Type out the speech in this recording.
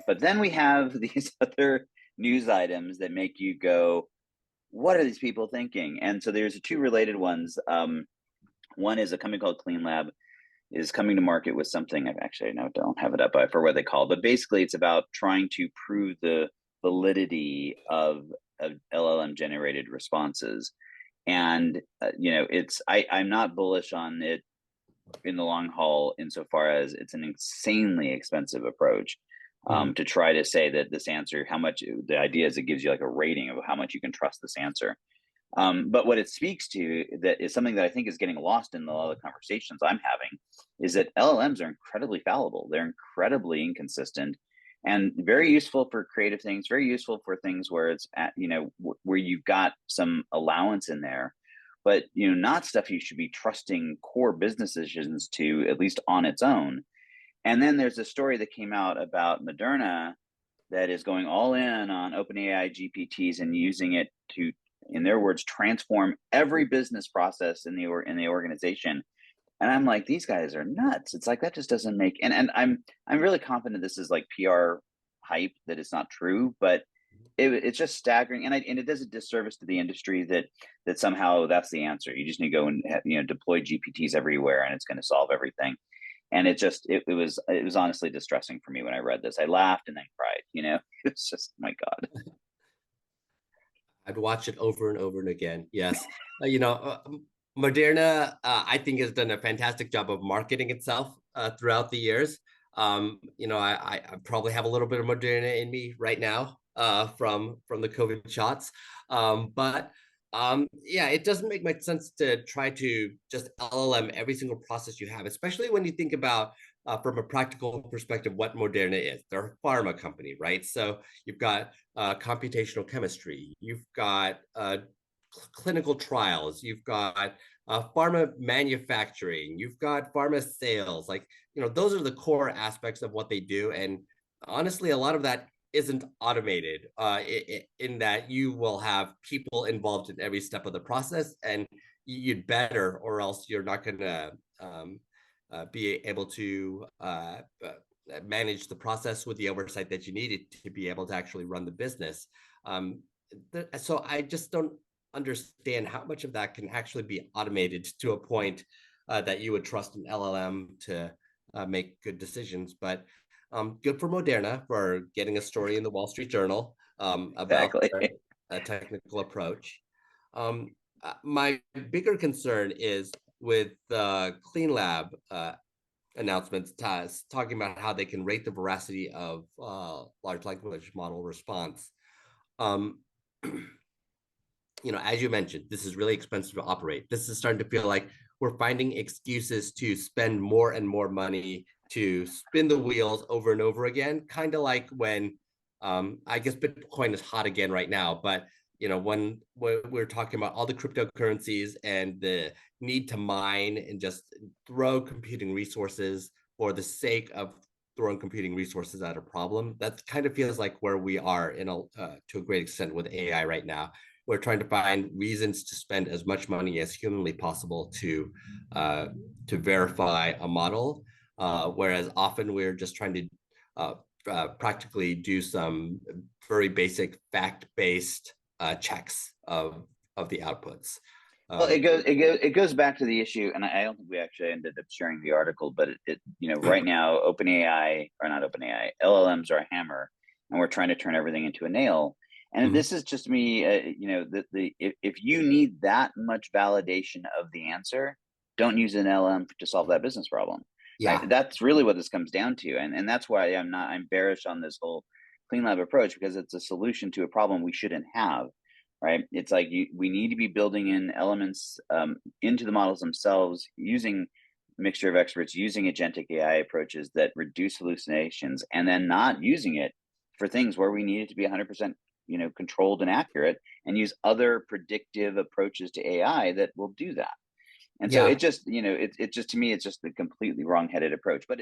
But then we have these other news items that make you go, what are these people thinking? And so there's two related ones. One is a company called Cleanlab is coming to market with something. I've actually, I don't have it up for what they call, but basically it's about trying to prove the validity of LLM generated responses. And I'm not bullish on it in the long haul insofar as it's an insanely expensive approach. To try to say that this answer, how much, the idea is it gives you like a rating of how much you can trust this answer. But what it speaks to that is something that I think is getting lost in a lot of the conversations I'm having is that LLMs are incredibly fallible. They're incredibly inconsistent and very useful for creative things, very useful for things where it's at, where you've got some allowance in there, but, not stuff you should be trusting core business decisions to, at least on its own. And then there's a story that came out about Moderna that is going all in on OpenAI GPTs and using it to, in their words, transform every business process in the organization. And I'm like, these guys are nuts. It's like that just doesn't make. And I'm really confident this is like PR hype, that it's not true, but it's just staggering, and it does a disservice to the industry that somehow that's the answer. You just need to go and deploy GPTs everywhere, and it's going to solve everything. And it was honestly distressing for me when I read this. I laughed and then cried. It's just, my God. I'd watch it over and over and again. Yes. Moderna, I think, has done a fantastic job of marketing itself throughout the years. I probably have a little bit of Moderna in me right now from the COVID shots. Yeah, it doesn't make much sense to try to just LLM every single process you have, especially when you think about from a practical perspective what Moderna is. They're a pharma company, right? So you've got computational chemistry, you've got clinical trials, you've got pharma manufacturing, you've got pharma sales. Like, those are the core aspects of what they do. And honestly, a lot of that isn't automated in that you will have people involved in every step of the process, and you'd better, or else you're not going to be able to manage the process with the oversight that you needed to be able to actually run the business. So I just don't understand how much of that can actually be automated to a point that you would trust an LLM to make good decisions. But good for Moderna for getting a story in the Wall Street Journal about Exactly. their technical approach. My bigger concern is with the Cleanlab announcements, talking about how they can rate the veracity of large language model response. As you mentioned, this is really expensive to operate. This is starting to feel like we're finding excuses to spend more and more money to spin the wheels over and over again, kind of like when, I guess Bitcoin is hot again right now, but when we're talking about all the cryptocurrencies and the need to mine and just throw computing resources for the sake of throwing computing resources at a problem, that kind of feels like where we are to a great extent with AI right now. We're trying to find reasons to spend as much money as humanly possible to verify a model, whereas often we're just trying to practically do some very basic fact-based checks of the outputs. Well, it goes back to the issue, and I don't think we actually ended up sharing the article, but right now, OpenAI, or not OpenAI, LLMs are a hammer, and we're trying to turn everything into a nail. And this is just me, if you need that much validation of the answer, don't use an LLM to solve that business problem. Yeah. Right? That's really what this comes down to, and that's why I'm bearish on this whole Cleanlab approach, because it's a solution to a problem we shouldn't have. Right? It's like we need to be building in elements into the models themselves, using mixture of experts, using agentic AI approaches that reduce hallucinations, and then not using it for things where we need it to be 100% controlled and accurate, and use other predictive approaches to AI that will do that. And so it just, to me, it's just the completely wrong-headed approach. But